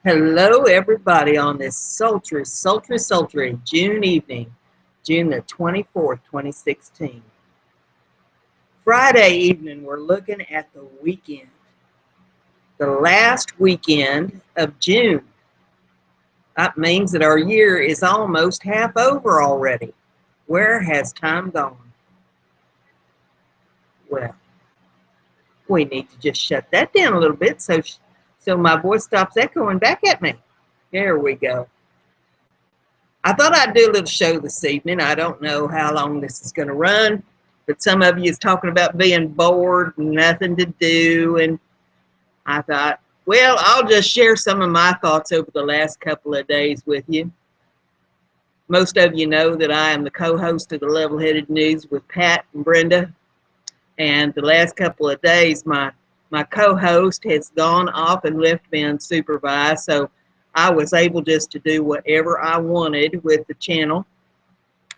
Hello, everybody, on this sultry June evening, June the 24th, 2016. Friday evening, we're looking at the weekend, the last weekend of June. That means that our year is almost half over already. Where has time gone? Well, we need to just shut that down a little bit so my voice stops echoing back at me. There we go. I thought I'd do a little show this evening. I don't know how long this is going to run, but some of you is talking about being bored, nothing to do, and I thought, well, I'll just share some of my thoughts over the last couple of days with you. Most of you know that I am the co-host of the Level-Headed News with Pat and Brenda, and the last couple of days, my co-host has gone off and left me unsupervised, so I was able just to do whatever I wanted with the channel,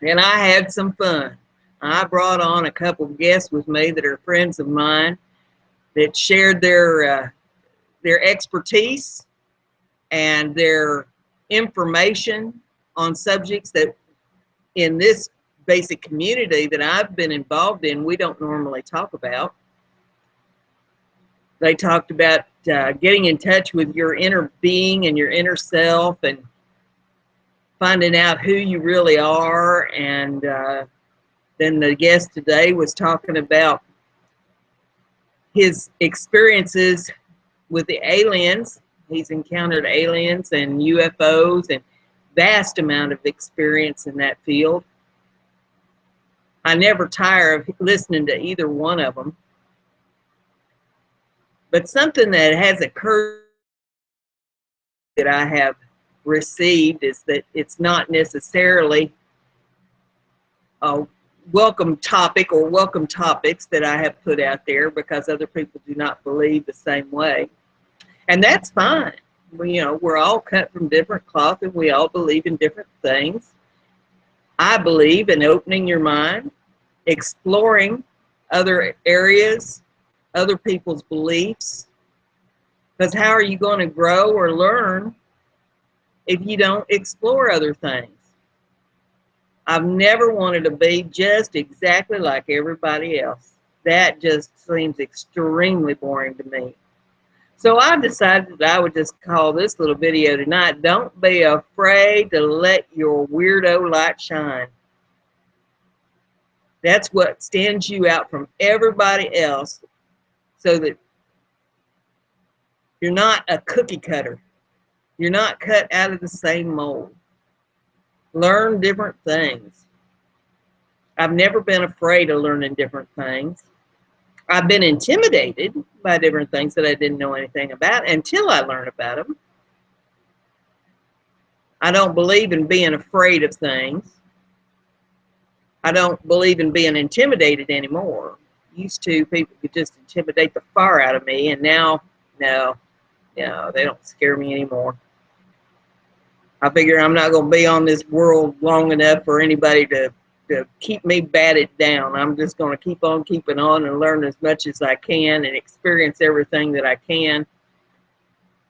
and I had some fun. I brought on a couple of guests with me that are friends of mine that shared their expertise and their information on subjects that in this basic community that I've been involved in, we don't normally talk about. They talked about getting in touch with your inner being and your inner self and finding out who you really are. And then the guest today was talking about his experiences with the aliens. He's encountered aliens and UFOs and vast amount of experience in that field. I never tire of listening to either one of them. But something that has occurred that I have received is that it's not necessarily a welcome topic or welcome topics that I have put out there because other people do not believe the same way. And that's fine. We're all cut from different cloth and we all believe in different things. I believe in opening your mind, exploring other areas, other people's beliefs, because how are you going to grow or learn if you don't explore other things? I've never wanted to be just exactly like everybody else. That just seems extremely boring to me. So I decided that I would just call this little video tonight, "Don't be afraid to let your weirdo light shine." That's what stands you out from everybody else, so that you're not a cookie cutter. You're not cut out of the same mold. Learn different things. I've never been afraid of learning different things. I've been intimidated by different things that I didn't know anything about until I learned about them. I don't believe in being afraid of things. I don't believe in being intimidated anymore. Used to, people could just intimidate the fire out of me, and now, no, they don't scare me anymore. I figure I'm not going to be on this world long enough for anybody to keep me batted down. I'm just going to keep on keeping on and learn as much as I can and experience everything that I can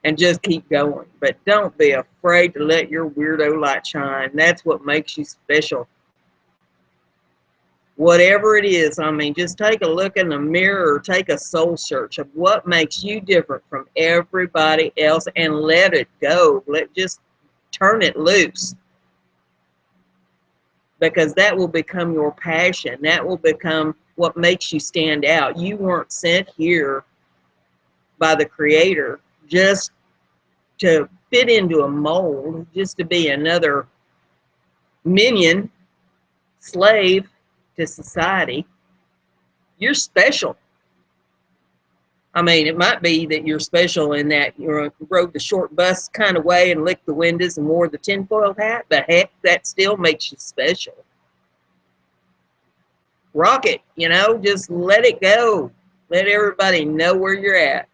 and just keep going. But don't be afraid to let your weirdo light shine. That's what makes you special. Whatever it is, just take a look in the mirror or take a soul search of what makes you different from everybody else and let it go. Just turn it loose. Because that will become your passion. That will become what makes you stand out. You weren't sent here by the Creator just to fit into a mold, just to be another minion, slave to society. You're special. It might be that you're special in that you rode the short bus kind of way and licked the windows and wore the tinfoil hat, but heck, that still makes you special. Rock it, just let it go. Let everybody know where you're at.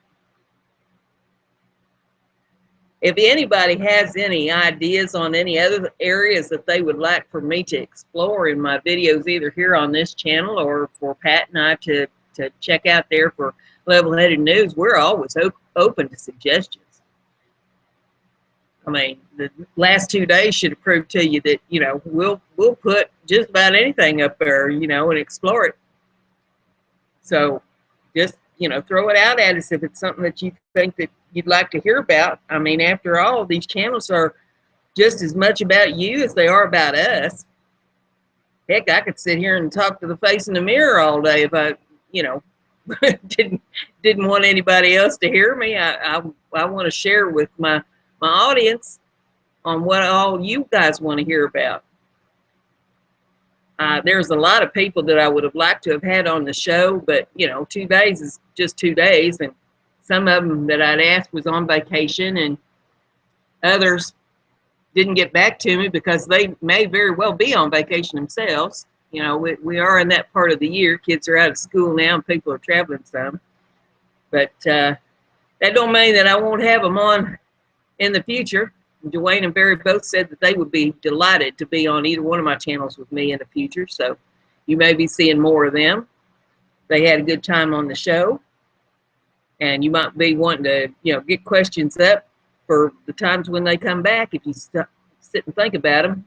If anybody has any ideas on any other areas that they would like for me to explore in my videos, either here on this channel or for Pat and I to check out there for Level-Headed News, we're always open to suggestions. I mean, the last 2 days should have proved to you that, you know, we'll put just about anything up there, you know, and explore it. So just, you know, throw it out at us if it's something that you think that you'd like to hear about. I mean, after all, these channels are just as much about you as they are about us. Heck, I could sit here and talk to the face in the mirror all day if I, you know, didn't want anybody else to hear me. I want to share with my audience on what all you guys want to hear about. There's a lot of people that I would have liked to have had on the show, but, you know, 2 days is just 2 days, and some of them that I'd asked was on vacation, and others didn't get back to me because they may very well be on vacation themselves. You know, we are in that part of the year. Kids are out of school now and people are traveling some. But that don't mean that I won't have them on in the future. Dwayne and Barry both said that they would be delighted to be on either one of my channels with me in the future. So you may be seeing more of them. They had a good time on the show. And you might be wanting to, you know, get questions up for the times when they come back. If you sit and think about them,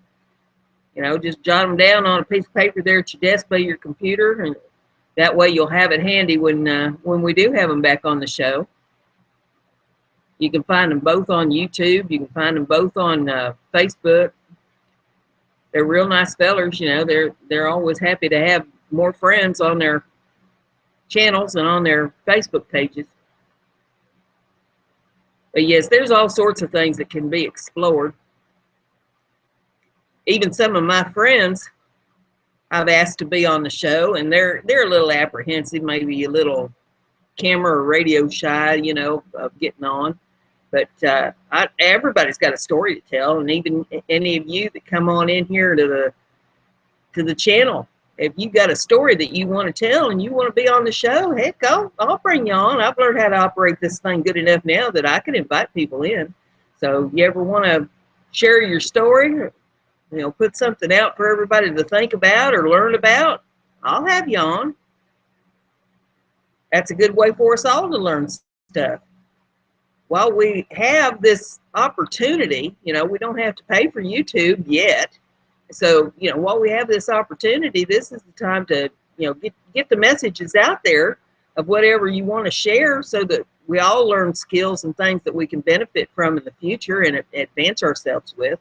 you know, just jot them down on a piece of paper there at your desk by your computer, and that way you'll have it handy when we do have them back on the show. You can find them both on YouTube. You can find them both on Facebook. They're real nice fellers, you know. They're always happy to have more friends on their channels and on their Facebook pages. But yes, there's all sorts of things that can be explored. Even some of my friends I've asked to be on the show, and they're a little apprehensive, maybe a little camera or radio shy, you know, of getting on. But everybody's got a story to tell, and even any of you that come on in here to the channel, if you got a story that you want to tell and you want to be on the show, heck, I'll bring you on. I've learned how to operate this thing good enough now that I can invite people in. So you ever want to share your story, or, you know, put something out for everybody to think about or learn about, I'll have you on. That's a good way for us all to learn stuff. While we have this opportunity, you know, we don't have to pay for YouTube yet. So, you know, while we have this opportunity, this is the time to, you know, get the messages out there of whatever you want to share, so that we all learn skills and things that we can benefit from in the future and advance ourselves with.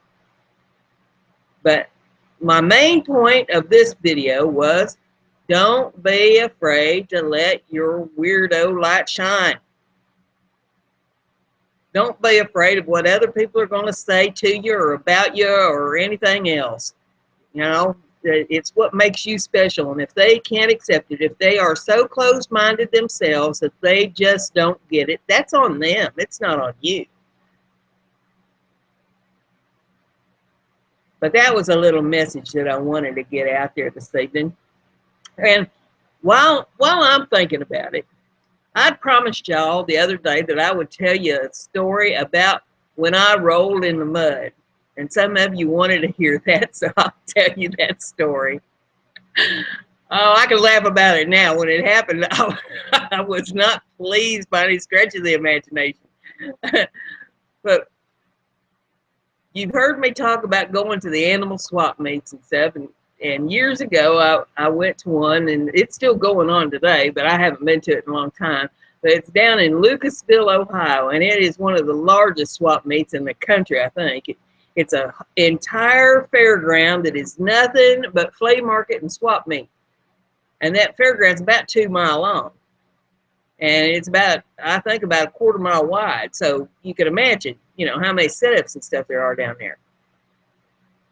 But my main point of this video was, don't be afraid to let your weirdo light shine. Don't be afraid of what other people are going to say to you or about you or anything else. You know, it's what makes you special. And if they can't accept it, if they are so closed-minded themselves that they just don't get it, that's on them. It's not on you. But that was a little message that I wanted to get out there this evening. And while I'm thinking about it, I promised y'all the other day that I would tell you a story about when I rolled in the mud. And some of you wanted to hear that, so I'll tell you that story. Oh, I can laugh about it now. When it happened, I was not pleased by any stretch of the imagination. But you've heard me talk about going to the animal swap meets and stuff. And years ago, I went to one, and it's still going on today, but I haven't been to it in a long time. But it's down in Lucasville, Ohio, and it is one of the largest swap meets in the country, I think. It's an entire fairground that is nothing but flea market and swap meet. And that fairground's about 2 miles long. And it's about, I think, about a 1/4 mile wide. So you can imagine, you know, how many setups and stuff there are down there.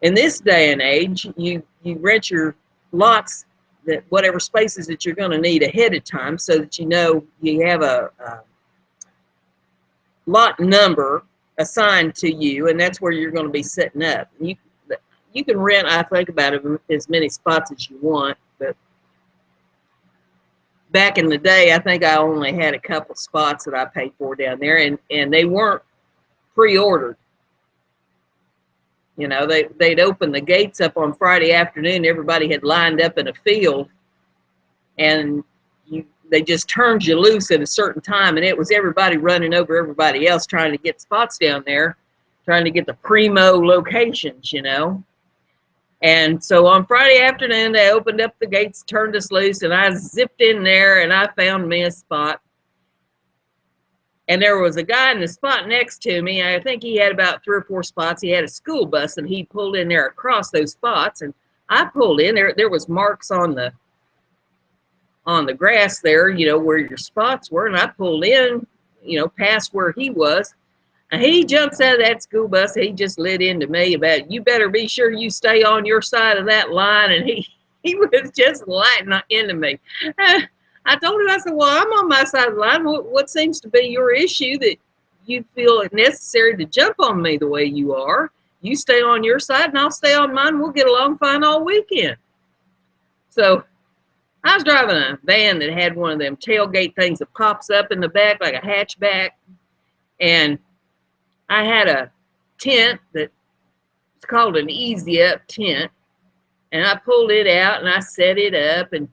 In this day and age, you rent your lots, that whatever spaces that you're going to need ahead of time, so that you know you have a lot number assigned to you, and that's where you're going to be setting up. You can rent, I think, about as many spots as you want, but back in the day, I think I only had a couple spots that I paid for down there, and they weren't pre-ordered. You know, they'd open the gates up on Friday afternoon. Everybody had lined up in a field, and they just turned you loose at a certain time, and it was everybody running over everybody else trying to get spots down there. trying to get the primo locations, you know. And so on Friday afternoon, they opened up the gates, turned us loose, and I zipped in there, and I found me a spot. And there was a guy in the spot next to me. I think he had about 3 or 4 spots. He had a school bus, and he pulled in there across those spots. And I pulled in there. There was marks on the grass there, you know, where your spots were. And I pulled in, you know, past where he was. And he jumps out of that school bus. He just lit into me about, you better be sure you stay on your side of that line. And he was just lighting into me. I told him, I said, well, I'm on my side of the line. What seems to be your issue that you feel it necessary to jump on me the way you are? You stay on your side and I'll stay on mine. We'll get along fine all weekend. So I was driving a van that had one of them tailgate things that pops up in the back like a hatchback. And I had a tent that's called an easy up tent. And I pulled it out and I set it up, and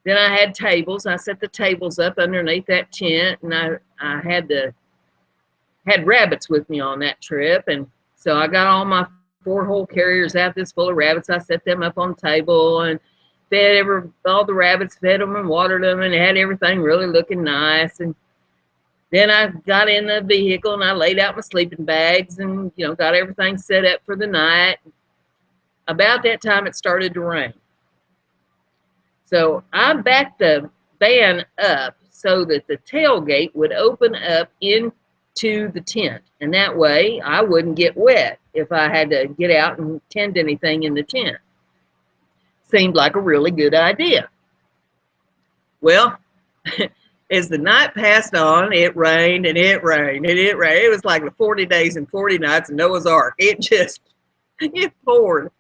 then I had tables. I set the tables up underneath that tent, and I had rabbits with me on that trip. And so I got all my 4-hole carriers out this full of rabbits. I set them up on the table and fed all the rabbits, fed them and watered them, and had everything really looking nice. And then I got in the vehicle and I laid out my sleeping bags and, you know, got everything set up for the night. About that time, it started to rain. So I backed the van up so that the tailgate would open up into the tent. And that way I wouldn't get wet if I had to get out and tend anything in the tent. Seemed like a really good idea. Well, as the night passed on, it rained and it rained and it rained. It was like the 40 days and 40 nights of Noah's Ark. It poured.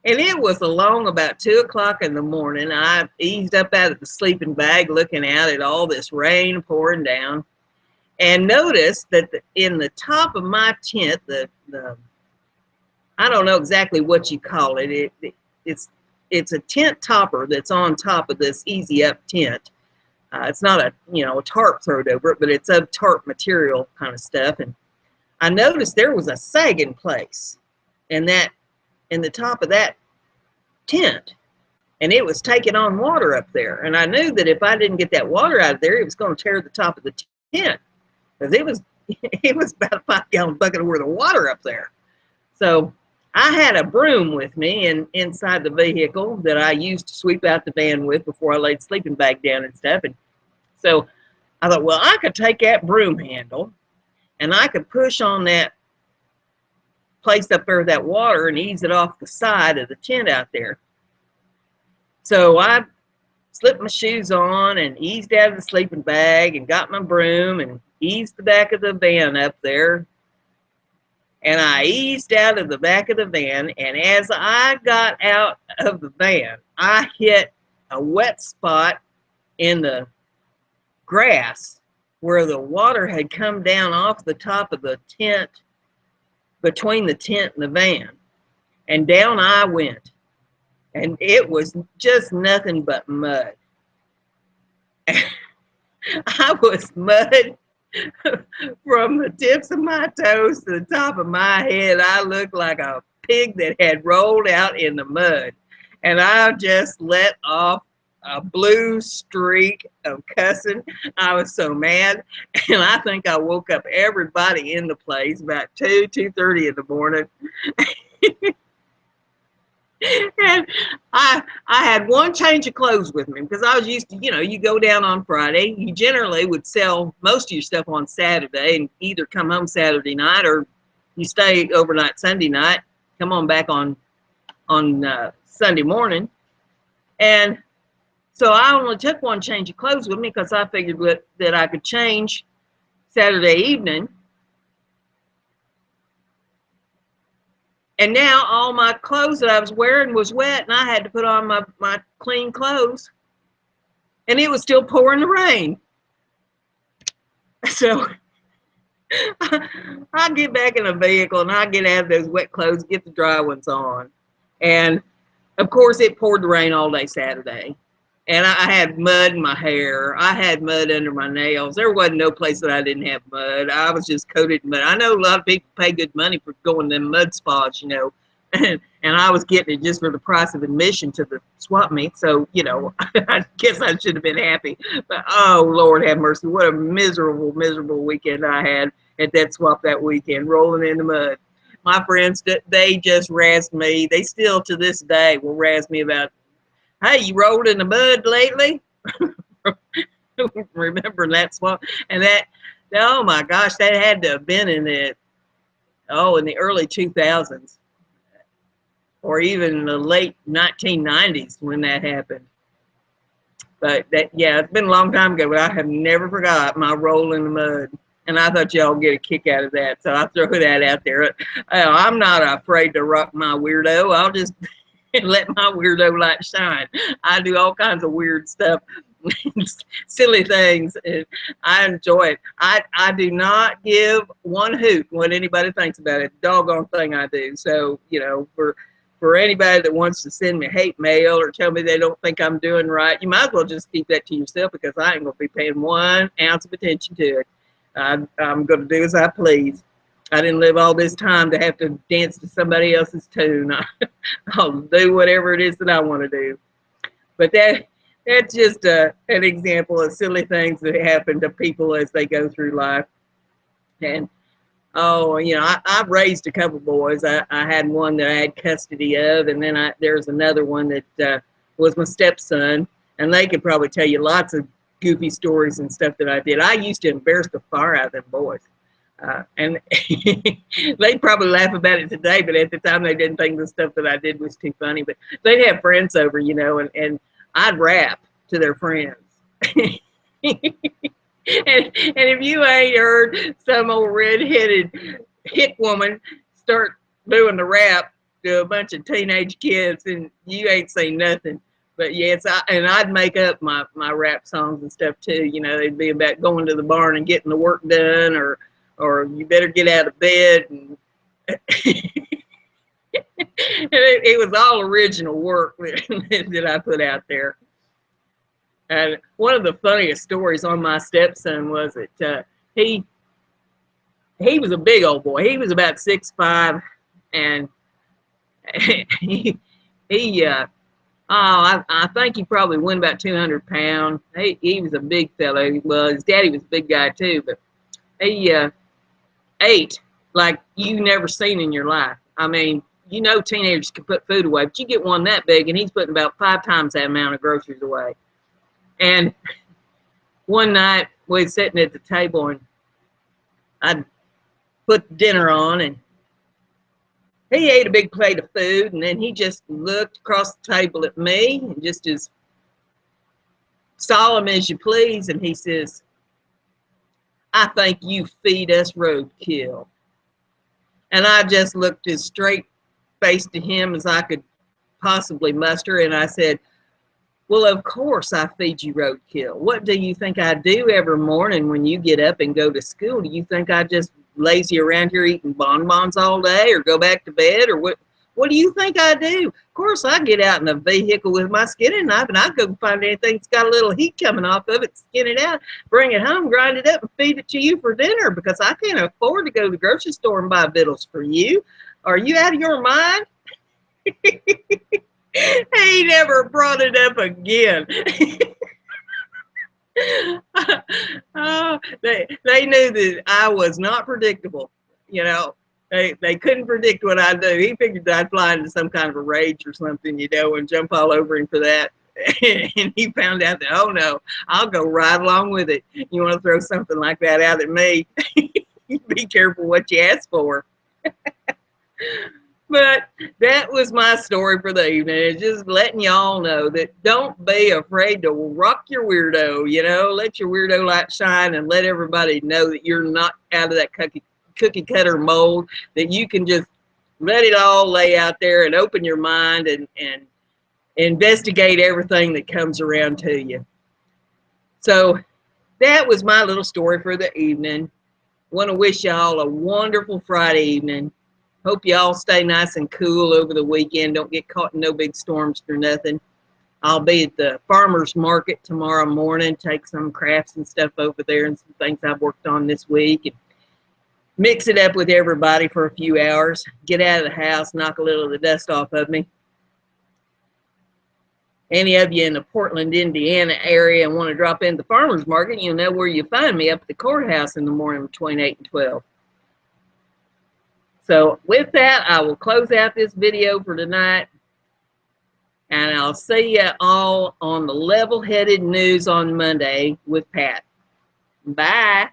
And it was along about 2 o'clock in the morning. I eased up out of the sleeping bag looking out at all this rain pouring down, and noticed that in the top of my tent, I don't know exactly what you call it. It's a tent topper that's on top of this easy up tent. It's not a tarp thrown over it, but it's of tarp material kind of stuff. And I noticed there was a sagging place in the top of that tent, and it was taking on water up there. And I knew that if I didn't get that water out of there, it was going to tear the top of the tent, because it was about a 5-gallon bucket worth of water up there. So I had a broom with me inside the vehicle that I used to sweep out the van with before I laid the sleeping bag down and stuff. And so I thought, well, I could take that broom handle and I could push on that place up there with that water and ease it off the side of the tent out there. So I slipped my shoes on and eased out of the sleeping bag and got my broom and eased the back of the van up there. And I eased out of the back of the van, and as I got out of the van, I hit a wet spot in the grass where the water had come down off the top of the tent, between the tent and the van, and down I went, and it was just nothing but mud. I was mud from the tips of my toes to the top of my head. I looked like a pig that had rolled out in the mud, and I just let off a blue streak of cussing. I was so mad, and I think I woke up everybody in the place about 2:30 in the morning. And I had one change of clothes with me, because I was used to, you go down on Friday. You generally would sell most of your stuff on Saturday and either come home Saturday night or you stay overnight Sunday night, come on back on Sunday morning. And so I only took one change of clothes with me because I figured that I could change Saturday evening. And now all my clothes that I was wearing was wet, and I had to put on my clean clothes. And it was still pouring the rain. So I get back in the vehicle, and I get out of those wet clothes, get the dry ones on. And, of course, it poured the rain all day Saturday. And I had mud in my hair. I had mud under my nails. There wasn't no place that I didn't have mud. I was just coated in mud. I know a lot of people pay good money for going to them mud spas, you know, and I was getting it just for the price of admission to the swap meet. So, you know, I guess I should have been happy. But, oh, Lord have mercy. What a miserable, miserable weekend I had at that swap that weekend, rolling in the mud. My friends, they just razzed me. They still, to this day, will razz me about, hey, you rolled in the mud lately? Remembering that swap. And that, oh my gosh, that had to have been in the, in the early 2000s or even the late 1990s when that happened. But that, yeah, it's been a long time ago, but I have never forgot my roll in the mud. And I thought y'all get a kick out of that. So I throw that out there. I'm not afraid to rock my weirdo. I'll just let my weirdo light shine. I do all kinds of weird stuff, silly things, and I enjoy it. I do not give one hoot what anybody thinks about it. Doggone thing I do. So, you know, for anybody that wants to send me hate mail or tell me they don't think I'm doing right, you might as well just keep that to yourself, because I ain't going to be paying 1 ounce of attention to it. I'm going to do as I please. I didn't live all this time to have to dance to somebody else's tune. I'll do whatever it is that I want to do. But that's just an example of silly things that happen to people as they go through life. And, oh, you know, I've raised a couple boys. I had one that I had custody of, and then there's another one that was my stepson. And they could probably tell you lots of goofy stories and stuff that I did. I used to embarrass the fire out of them boys. And they'd probably laugh about it today, but at the time they didn't think the stuff that I did was too funny. But they'd have friends over, you know, and I'd rap to their friends. and if you ain't heard some old red-headed hit woman start doing the rap to a bunch of teenage kids, and you ain't seen nothing. But yes, I'd make up my rap songs and stuff too. You know, they'd be about going to the barn and getting the work done, or you better get out of bed. And it was all original work that I put out there. And one of the funniest stories on my stepson was that he was a big old boy. He was about 6'5", and I think he probably went about 200 pounds. He was a big fellow. His daddy was a big guy too, but he ate like you never seen in your life. I mean, you know, teenagers can put food away, but you get one that big, and he's putting about 5 times that amount of groceries away. And one night we were sitting at the table, and I'd put dinner on, and he ate a big plate of food, and then he just looked across the table at me, and just as solemn as you please, and he says, "I think you feed us roadkill." And I just looked as straight faced to him as I could possibly muster, and I said, "Well, of course I feed you roadkill. What do you think I do every morning when you get up and go to school? Do you think I just lazy around here eating bonbons all day, or go back to bed, or what do you think I do? Of course I get out in a vehicle with my skinning knife, and I go find anything that's got a little heat coming off of it, skin it out, bring it home, grind it up, and feed it to you for dinner, because I can't afford to go to the grocery store and buy victuals for you. Are you out of your mind?" He never brought it up again. They knew that I was not predictable. You know, they couldn't predict what I'd do. He figured I'd fly into some kind of a rage or something, you know, and jump all over him for that. And he found out that, oh no, I'll go right along with it. You want to throw something like that out at me? Be careful what you ask for. But that was my story for the evening. It's just letting y'all know that don't be afraid to rock your weirdo, you know, let your weirdo light shine, and let everybody know that you're not out of that cookie cutter mold, that you can just let it all lay out there and open your mind and investigate everything that comes around to you. So that was my little story for the evening. Want to wish y'all a wonderful Friday evening. Hope y'all stay nice and cool over the weekend. Don't get caught in no big storms or nothing. I'll be at the farmer's market tomorrow morning, take some crafts and stuff over there and some things I've worked on this week, and mix it up with everybody for a few hours, get out of the house, knock a little of the dust off of me. Any of you in the Portland, Indiana area and want to drop in the farmer's market, you'll know where you find me, up at the courthouse in the morning between 8 and 12. So with that, I will close out this video for tonight. And I'll see you all on the Level-Headed News on Monday with Pat. Bye.